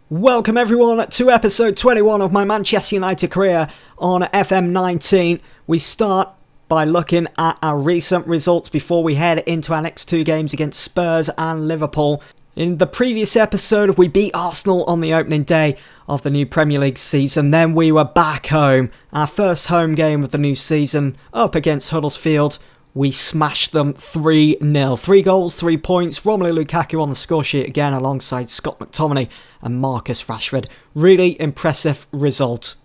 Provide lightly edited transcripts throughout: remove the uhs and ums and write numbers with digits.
Welcome everyone to episode 21 of my Manchester United career on FM19. We start by looking at our recent results before we head into our next two games against Spurs and Liverpool. In the previous episode, we beat Arsenal on the opening day of the new Premier League season. Then we were back home, our first home game of the new season, up against Huddersfield. We smashed them 3-0. 3 goals, 3 points. Romelu Lukaku on the score sheet again alongside Scott McTominay and Marcus Rashford. Really impressive result.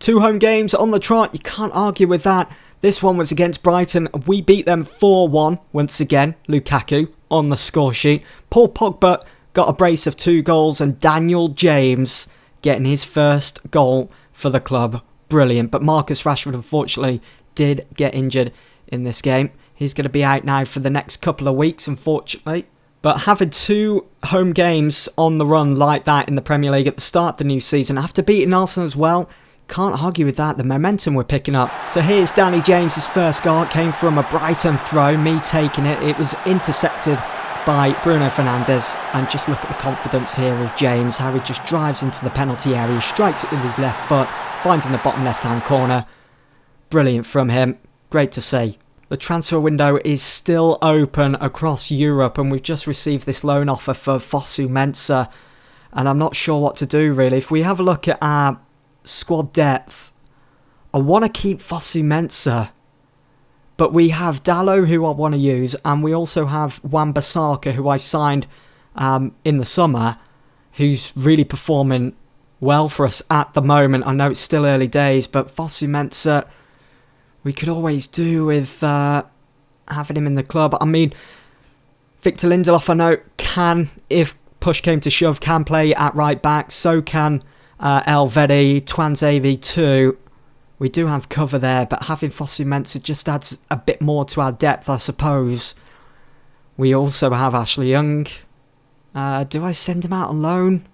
2 home games on the trot. You can't argue with that. This one was against Brighton. We beat them 4-1. Once again, Lukaku on the score sheet. Paul Pogba got a brace of 2 goals and Daniel James getting his first goal for the club. Brilliant. But Marcus Rashford unfortunately did get injured in this game. He's going to be out now for the next couple of weeks, unfortunately. But having 2 home games on the run like that in the Premier League at the start of the new season, after beating Arsenal as well, can't argue with that, the momentum we're picking up. So here's Danny James' first goal. It came from a Brighton throw, me taking it. It was intercepted by Bruno Fernandes. And just look at the confidence here of James, how he just drives into the penalty area, strikes it with his left foot, finds in the bottom left-hand corner. Brilliant from him. Great to see. The transfer window is still open across Europe and we've just received this loan offer for Fosu Mensah and I'm not sure what to do really. If we have a look at our squad depth, I want to keep Fosu Mensah, but we have Dalot who I want to use and we also have Wan-Bissaka who I signed in the summer, who's really performing well for us at the moment. I know it's still early days, but Fosu Mensah we could always do with having him in the club. I mean, Victor Lindelof, I know, can, if push came to shove, can play at right back. So can Elvedi, Twanzebe too. We do have cover there, but having Fosu Mensah just adds a bit more to our depth, I suppose. We also have Ashley Young. Do I send him out on loan?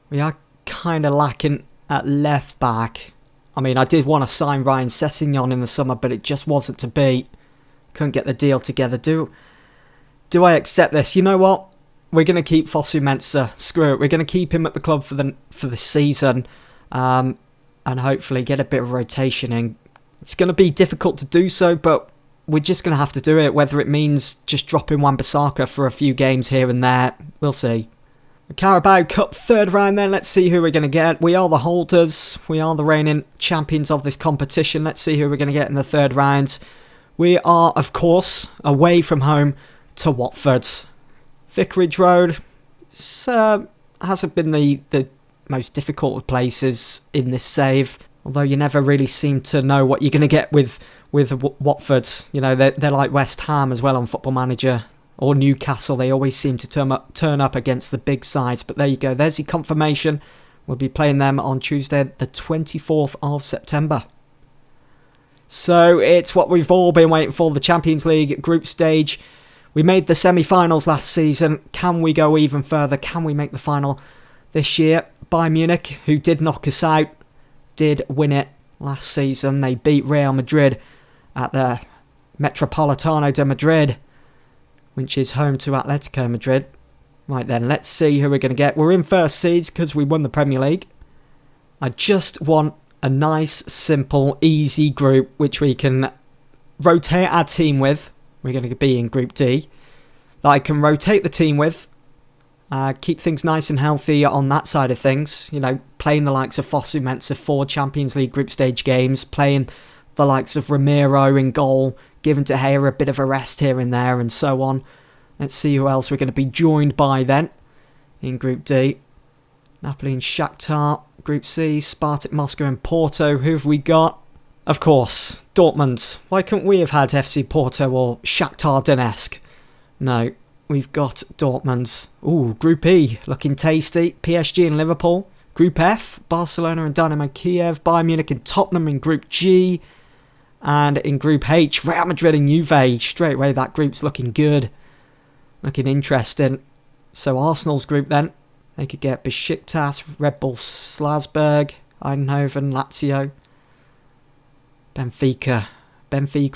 We are kind of lacking at left back. I mean, I did want to sign Ryan Sessegnon in the summer, but it just wasn't to be. Couldn't get the deal together. Do I accept this? You know what? We're going to keep Fosu Mensah. Screw it. We're going to keep him at the club for the season, and hopefully get a bit of rotation in. It's going to be difficult to do so, but we're just going to have to do it. Whether it means just dropping Wan-Bissaka for a few games here and there, we'll see. The Carabao Cup third round then, let's see who we're going to get. We are the holders, we are the reigning champions of this competition. Let's see who we're going to get in the third round. We are, of course, away from home to Watford. Vicarage Road hasn't been the most difficult of places in this save, although you never really seem to know what you're going to get with Watford. You know, they're like West Ham as well on Football Manager. Or Newcastle, they always seem to turn up against the big sides. But there you go, there's your confirmation. We'll be playing them on Tuesday, the 24th of September. So it's what we've all been waiting for, the Champions League group stage. We made the semi-finals last season. Can we go even further? Can we make the final this year? Bayern Munich, who did knock us out, did win it last season. They beat Real Madrid at the Metropolitano de Madrid, which is home to Atletico Madrid. Right then, let's see who we're going to get. We're in first seeds because we won the Premier League. I just want a nice, simple, easy group which we can rotate our team with. We're going to be in Group D. That I can rotate the team with. Keep things nice and healthy on that side of things. You know, playing the likes of Fosu Mensah for Champions League group stage games. Playing the likes of Ramiro in goal. Giving De Gea a bit of a rest here and there and so on. Let's see who else we're going to be joined by then in Group D. Napoli and Shakhtar. Group C, Spartak Moscow and Porto. Who have we got? Of course, Dortmund. Why couldn't we have had FC Porto or Shakhtar Donetsk? No, we've got Dortmund. Ooh, Group E, looking tasty. PSG and Liverpool. Group F, Barcelona and Dynamo Kiev. Bayern Munich and Tottenham in Group G. And in Group H, Real Madrid and Juve. Straight away, that group's looking good. Looking interesting. So Arsenal's group then. They could get Besiktas, Red Bull Salzburg, Eindhoven, Lazio. Benfica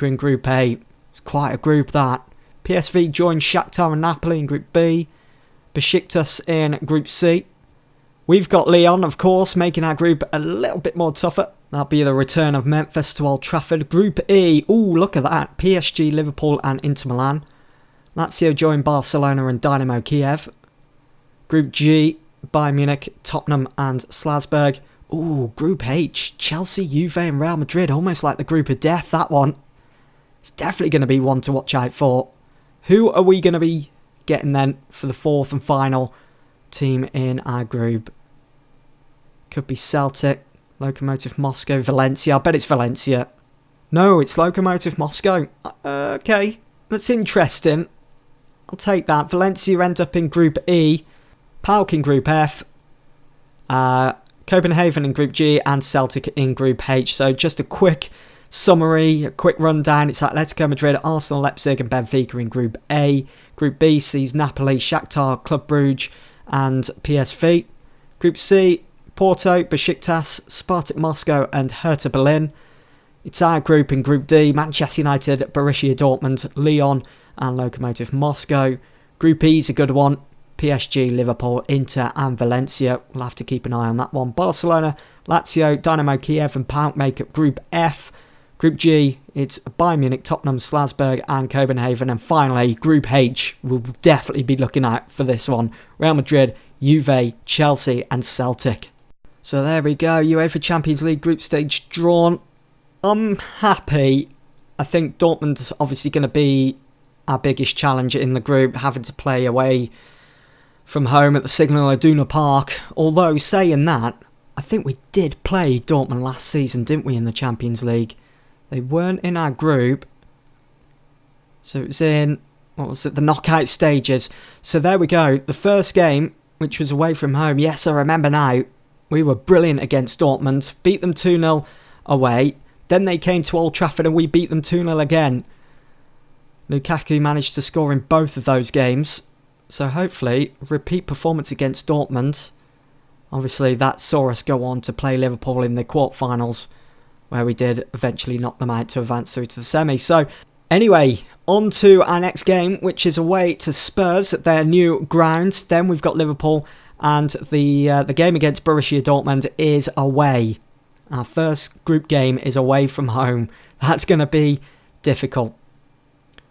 in Group A. It's quite a group, that. PSV joined Shakhtar and Napoli in Group B. Besiktas in Group C. We've got Lyon, of course, making our group a little bit more tougher. That'll be the return of Memphis to Old Trafford. Group E, ooh, look at that. PSG, Liverpool and Inter Milan. Lazio join Barcelona and Dynamo Kiev. Group G, Bayern Munich, Tottenham and Salzburg. Ooh, Group H, Chelsea, Juve and Real Madrid. Almost like the group of death, that one. It's definitely going to be one to watch out for. Who are we going to be getting then for the fourth and final team in our group? Could be Celtic, Lokomotiv Moscow, Valencia. I bet it's Valencia. No, it's Lokomotiv Moscow. Okay, that's interesting. I'll take that. Valencia end up in Group E, PAOK in Group F, Copenhagen in Group G, and Celtic in Group H. So just a quick summary, a quick rundown. It's Atletico Madrid, Arsenal, Leipzig and Benfica in Group A. Group B sees Napoli, Shakhtar, Club Brugge and PSV. Group C, Porto, Besiktas, Spartak Moscow and Hertha Berlin. It's our group in Group D, Manchester United, Borussia Dortmund, Lyon and Lokomotiv Moscow. Group E is a good one. PSG, Liverpool, Inter and Valencia. We'll have to keep an eye on that one. Barcelona, Lazio, Dynamo Kiev and PAOK make up Group F. Group G, it's Bayern Munich, Tottenham, Salzburg and Copenhagen. And finally, Group H, we'll definitely be looking out for this one. Real Madrid, Juve, Chelsea and Celtic. So there we go, UEFA Champions League group stage drawn. I'm happy. I think Dortmund's obviously going to be our biggest challenge in the group, having to play away from home at the Signal Iduna Park. Although, saying that, I think we did play Dortmund last season, didn't we, in the Champions League? They weren't in our group. So it was in, what was it, the knockout stages. So there we go, the first game, which was away from home. Yes, I remember now. We were brilliant against Dortmund, beat them 2-0 away. Then they came to Old Trafford and we beat them 2-0 again. Lukaku managed to score in both of those games. So hopefully, repeat performance against Dortmund. Obviously, that saw us go on to play Liverpool in the quarterfinals, where we did eventually knock them out to advance through to the semi. So anyway, on to our next game, which is away to Spurs at their new ground. Then we've got Liverpool. And the game against Borussia Dortmund is away. Our first group game is away from home. That's going to be difficult.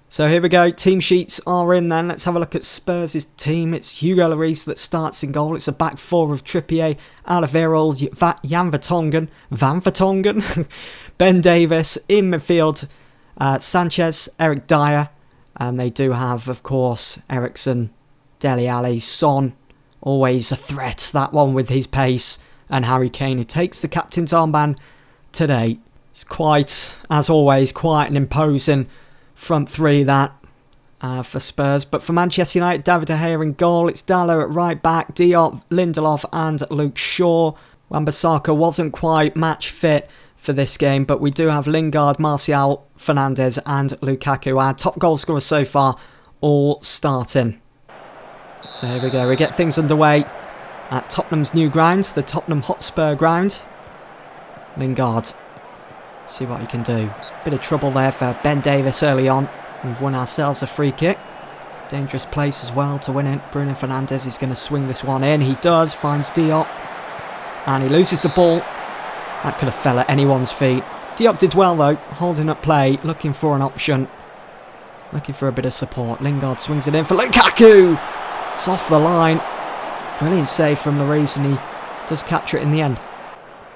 So here we go. Team sheets are in then. Let's have a look at Spurs' team. It's Hugo Lloris that starts in goal. It's a back four of Trippier, Alderweireld, Jan Vertonghen, Ben Davies. In midfield, Sanchez, Eric Dyer. And they do have, of course, Eriksen, Dele Alli, Son. Always a threat, that one with his pace. And Harry Kane, who takes the captain's armband today. It's quite, as always, quite an imposing front three that for Spurs. But for Manchester United, David De Gea in goal. It's Dalot at right back, Diop, Lindelof and Luke Shaw. Wan-Bissaka wasn't quite match fit for this game, but we do have Lingard, Martial, Fernandes and Lukaku. Our top goal scorers so far all starting. So here we go, we get things underway at Tottenham's new ground, the Tottenham Hotspur ground. Lingard, see what he can do. Bit of trouble there for Ben Davies early on. We've won ourselves a free kick. Dangerous place as well to win it. Bruno Fernandes is going to swing this one in. He does, finds Diop. And he loses the ball. That could have fell at anyone's feet. Diop did well though, holding up play, looking for an option. Looking for a bit of support. Lingard swings it in for Lukaku. It's off the line. Brilliant save from Lloris, and he does capture it in the end.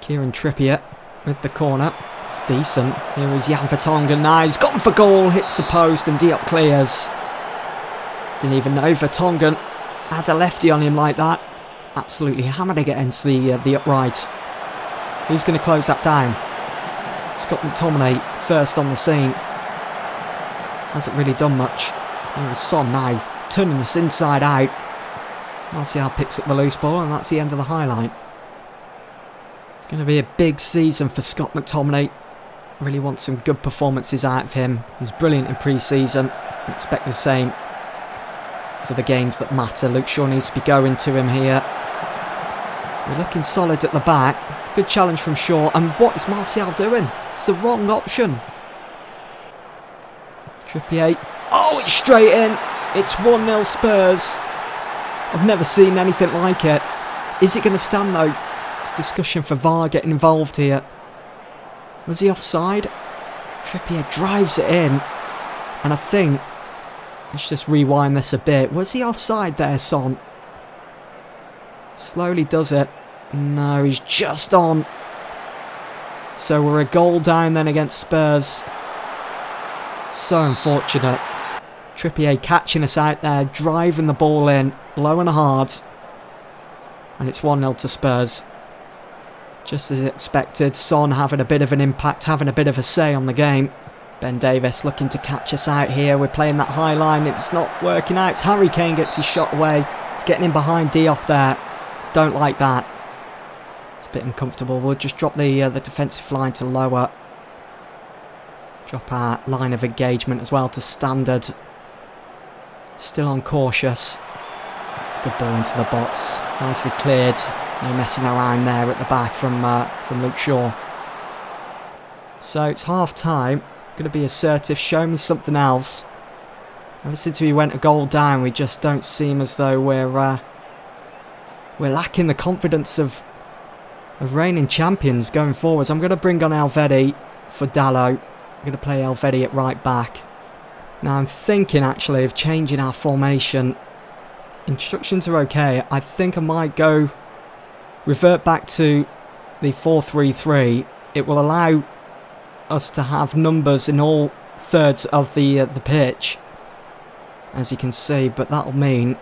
Kieran Trippier with the corner. It's decent. Here is Jan Vertonghen now. He's gone for goal. Hits the post and Diop clears. Didn't even know Vertonghen had a lefty on him like that. Absolutely hammered it against the upright. Who's going to close that down? Scott McTominay first on the scene. Hasn't really done much. Here's Son now, turning this inside out. Martial picks up the loose ball, and that's the end of the highlight. It's going to be a big season for Scott McTominay. Really want some good performances out of him. He was brilliant in pre-season. Expect the same for the games that matter. Luke Shaw needs to be going to him here. We're looking solid at the back. Good challenge from Shaw. And what is Martial doing? It's the wrong option. Trippier. Oh, it's straight in. It's 1-0 Spurs. I've never seen anything like it. Is it going to stand though? It's discussion for VAR getting involved here. Was he offside? Trippier drives it in. And I think, let's just rewind this a bit. Was he offside there, Son? Slowly does it. No, he's just on. So we're a goal down then against Spurs. So unfortunate. Trippier catching us out there, driving the ball in, low and hard. And it's 1-0 to Spurs. Just as expected, Son having a bit of an impact, having a bit of a say on the game. Ben Davies looking to catch us out here. We're playing that high line. It's not working out. It's Harry Kane gets his shot away. He's getting in behind Diop there. Don't like that. It's a bit uncomfortable. We'll just drop the defensive line to lower. Drop our line of engagement as well to standard. Still on cautious. It's a good ball into the box. Nicely cleared. No messing around there at the back from Luke Shaw. So it's half time. Going to be assertive. Show me something else. Ever since we went a goal down, we just don't seem as though we're lacking the confidence of reigning champions going forwards. I'm going to bring on Elvedi for Dallo. I'm going to play Elvedi at right back. Now I'm thinking actually of changing our formation. Instructions are okay. I think I might revert back to the 4-3-3. It will allow us to have numbers in all thirds of the pitch, as you can see, but that'll mean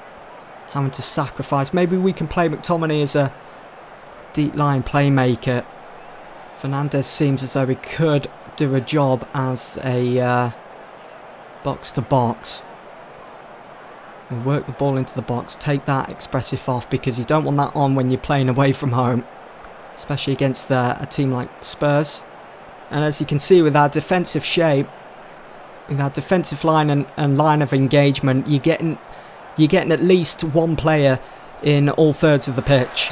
having to sacrifice. Maybe we can play McTominay as a deep line playmaker. Fernandes seems as though he could do a job as a box to box. And work the ball into the box, take that expressive off, because you don't want that on when you're playing away from home, especially against a team like Spurs. And as you can see with our defensive shape, with our defensive line and line of engagement, you're getting at least one player in all thirds of the pitch.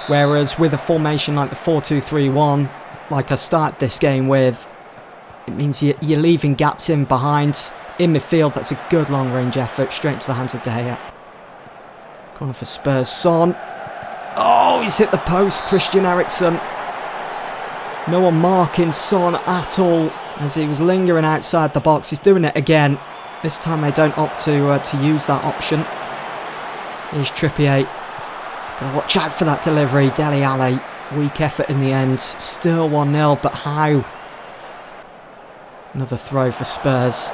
Whereas with a formation like the 4-2-3-1, like I start this game with, it means you're leaving gaps in behind. In midfield, that's a good long-range effort, straight into the hands of De Gea. Corner for Spurs, Son. Oh, he's hit the post, Christian Eriksen. No one marking Son at all as he was lingering outside the box. He's doing it again. This time they don't opt to use that option. Here's Trippier. Gotta watch out for that delivery. Dele Alli, weak effort in the end. Still 1-0, but how? Another throw for Spurs.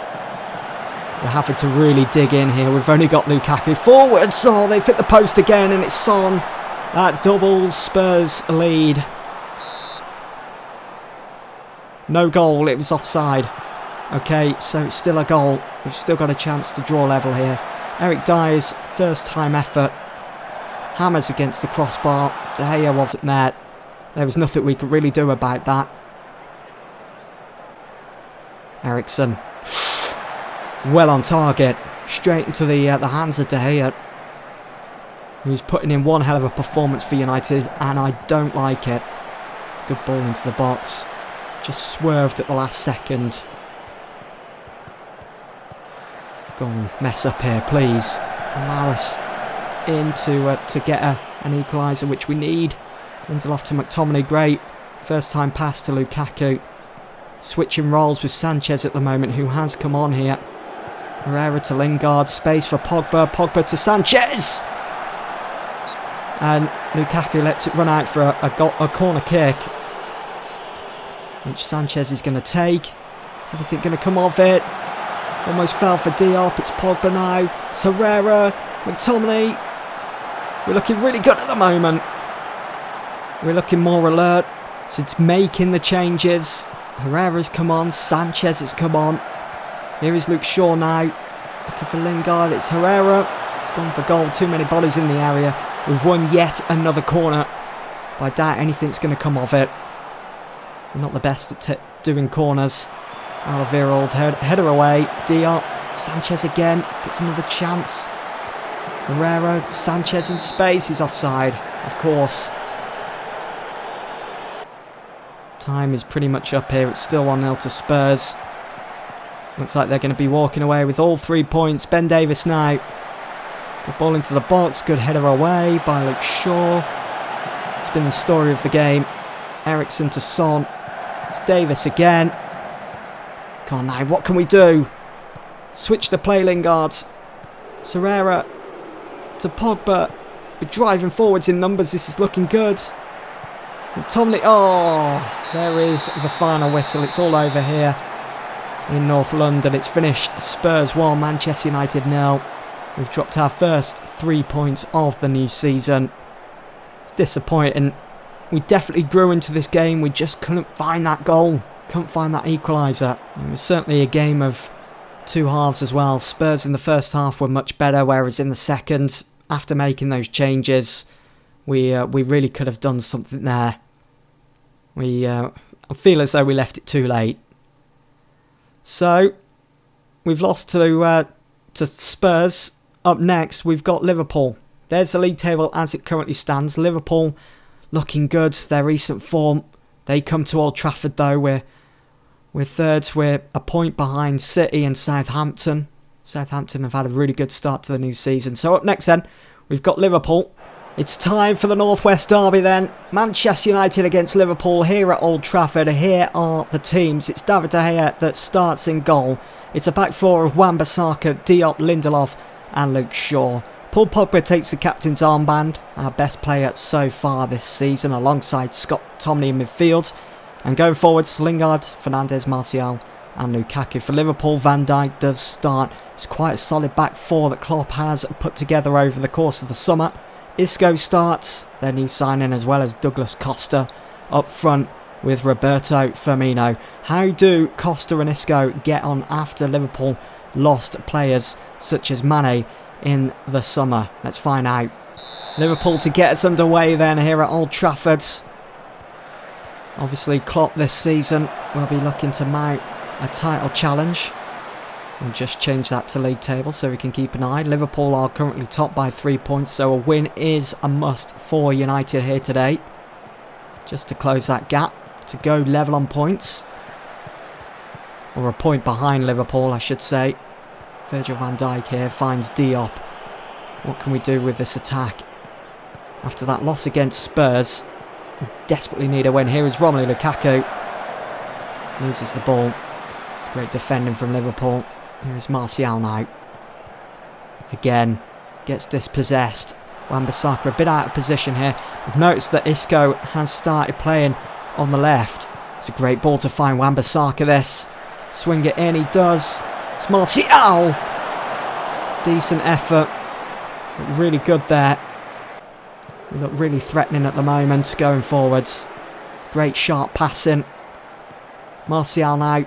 We're having to really dig in here. We've only got Lukaku forwards. Oh, they've hit the post again, and it's Son. That doubles Spurs lead. No goal, it was offside. Okay, so it's still a goal. We've still got a chance to draw level here. Eric Dyer's first time effort. Hammers against the crossbar. De Gea wasn't there. There was nothing we could really do about that. Eriksen. Well on target. Straight into the hands of De Gea. Who's putting in one hell of a performance for United, and I don't like it. It's a good ball into the box. Just swerved at the last second. Go on, mess up here, please. Allow us in to get an equaliser, which we need. Lindelof to McTominay, great. First time pass to Lukaku. Switching roles with Sanchez at the moment, who has come on here. Herrera to Lingard, space for Pogba. Pogba to Sanchez! And Lukaku lets it run out for a corner kick, which Sanchez is going to take. Is anything going to come of it? Almost fell for Diop. It's Pogba now. It's Herrera. McTominay. We're looking really good at the moment. We're looking more alert since making the changes. Herrera's come on. Sanchez has come on. Here is Luke Shaw now. Looking for Lingard. It's Herrera. It's gone for goal. Too many bodies in the area. We've won yet another corner. But I doubt anything's going to come of it. We're not the best at doing corners. Alderweireld header away. Diop. Sanchez again. Gets another chance. Herrera. Sanchez in space. He's offside. Of course. Time is pretty much up here. It's still 1-0 to Spurs. Looks like they're going to be walking away with all 3 points. Ben Davies now. Good ball into the box. Good header away by Luke Shaw. been the story of the game. Eriksen to Son. It's Davis again. Come on now, what can we do? Switch the play, Lingard. Serrera to Pogba. We're driving forwards in numbers. This is looking good. And Tomley. Oh, there is the final whistle. It's all over here in North London. It's finished. Spurs 1, Manchester United 0. We've dropped our first 3 points of the new season. It's disappointing. We definitely grew into this game. We just couldn't find that goal. Couldn't find that equaliser. It was certainly a game of two halves as well. Spurs in the first half were much better, whereas in the second, after making those changes, we really could have done something there. I feel as though we left it too late. So we've lost to Spurs. Up next, we've got Liverpool. There's the league table as it currently stands. Liverpool looking good. Their recent form. They come to Old Trafford though. We're third. We're a point behind City and Southampton. Southampton have had a really good start to the new season. So up next then, we've got Liverpool. It's time for the Northwest Derby then. Manchester United against Liverpool here at Old Trafford. Here are the teams. It's David De Gea that starts in goal. It's a back four of Wan-Bissaka, Diop, Lindelof and Luke Shaw. Paul Pogba takes the captain's armband, our best player so far this season, alongside Scott Tomley in midfield. And going forwards, Lingard, Fernandes, Martial and Lukaku. For Liverpool, Van Dijk does start. It's quite a solid back four that Klopp has put together over the course of the summer. Isco starts, their new signing, as well as Douglas Costa up front with Roberto Firmino. How do Costa and Isco get on after Liverpool lost players such as Mane in the summer? Let's find out. Liverpool to get us underway then here at Old Trafford. Obviously Klopp this season will be looking to mount a title challenge. We'll just change that to league table so we can keep an eye. Liverpool are currently top by 3 points, so a win is a must for United here today. Just to close that gap, to go level on points. Or a point behind Liverpool, I should say. Virgil van Dijk here finds Diop. What can we do with this attack? After that loss against Spurs, we desperately need a win. Here is Romelu Lukaku. Loses the ball. It's great defending from Liverpool. Here is Martial now. Again, gets dispossessed. Wan-Bissaka a bit out of position here. We've noticed that Isco has started playing on the left. It's a great ball to find Wan-Bissaka this. Swing it in, he does. It's Martial! Decent effort. Look really good there. We look really threatening at the moment going forwards. Great sharp passing. Martial now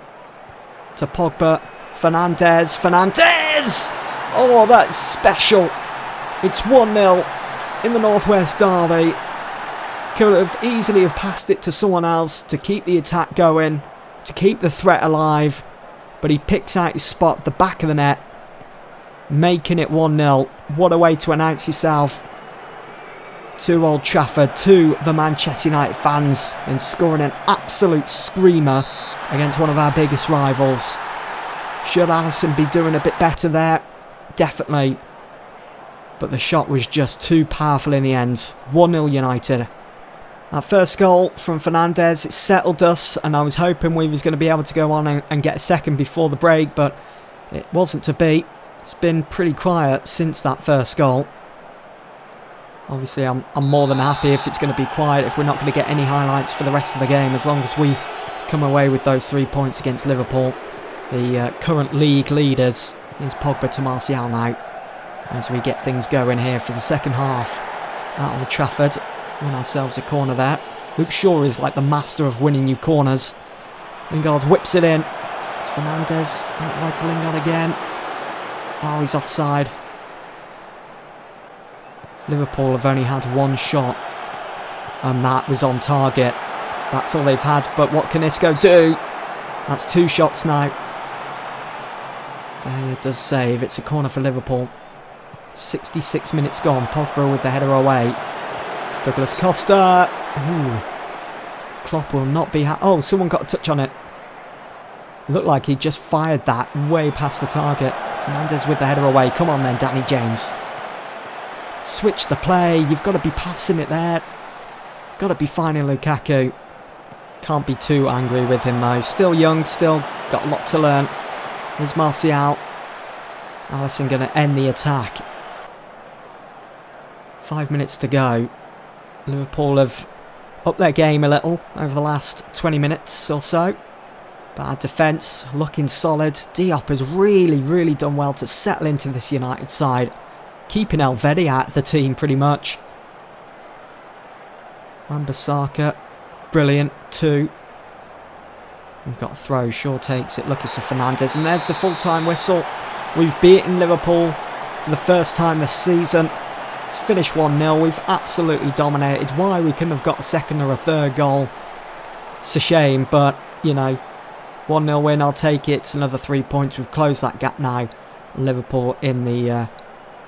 to Pogba. Fernandes. Oh, that's special. It's 1-0 in the Northwest Derby. Could have easily have passed it to someone else to keep the attack going, to keep the threat alive. But he picks out his spot, the back of the net, making it 1-0. What a way to announce yourself to Old Trafford, to the Manchester United fans, and scoring an absolute screamer against one of our biggest rivals. Should Alisson be doing a bit better there? Definitely. But the shot was just too powerful in the end. 1-0 United. That first goal from Fernandes, it settled us, and I was hoping we was going to be able to go on and get a second before the break, but it wasn't to be. It's been pretty quiet since that first goal. Obviously, I'm more than happy if it's going to be quiet, if we're not going to get any highlights for the rest of the game, as long as we come away with those 3 points against Liverpool. The current league leaders. Here's Pogba to Martial now, as we get things going here for the second half at Old Trafford. Win ourselves a corner there. Luke Shaw is like the master of winning you corners. Lingard whips it in. It's Fernandes. Out wide to Lingard again. Oh, he's offside. Liverpool have only had one shot, and that was on target. That's all they've had, but what can Isco do? That's 2 shots now. De Gea does save. It's a corner for Liverpool. 66 minutes gone. Pogba with the header away. It's Douglas Costa. Ooh. Klopp will not be... oh, someone got a touch on it. Looked like he just fired that way past the target. Fernandes with the header away. Come on then, Danny James. Switch the play. You've got to be passing it there. Got to be finding Lukaku. Can't be too angry with him though. Still young, still got a lot to learn. Here's Martial. Alisson going to end the attack. 5 minutes to go. Liverpool have upped their game a little over the last 20 minutes or so. Bad defence, looking solid. Diop has really done well to settle into this United side. Keeping Elvedi out of the team pretty much. Wan-Bissaka, brilliant too. We've got a throw, Shaw takes it, looking for Fernandes. And there's the full-time whistle. We've beaten Liverpool for the first time this season. It's finished 1-0. We've absolutely dominated. Why we couldn't have got a second or a third goal, it's a shame, but, you know, 1-0 win, I'll take it. It's another 3 points. We've closed that gap now. Liverpool in the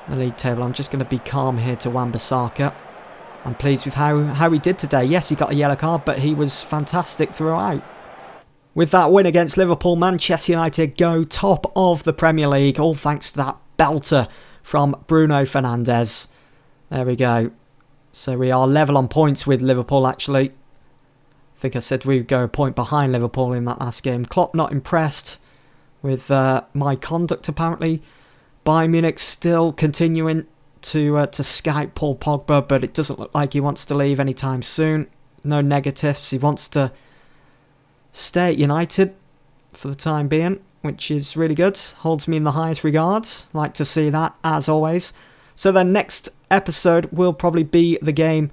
league table. I'm just going to be calm here to Wan-Bissaka. I'm pleased with how he did today. Yes, he got a yellow card, but he was fantastic throughout. With that win against Liverpool, Manchester United go top of the Premier League, all thanks to that belter from Bruno Fernandes. There we go. So we are level on points with Liverpool, actually. I think I said we would go a point behind Liverpool in that last game. Klopp not impressed with my conduct, apparently. Bayern Munich still continuing to scout Paul Pogba, but it doesn't look like he wants to leave anytime soon. No negatives. He wants to stay at United for the time being, which is really good. Holds me in the highest regards. Like to see that, as always. So the next episode will probably be the game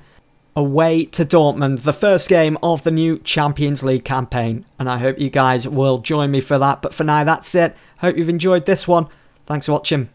away to Dortmund, the first game of the new Champions League campaign. And I hope you guys will join me for that. But for now, that's it. Hope you've enjoyed this one. Thanks for watching.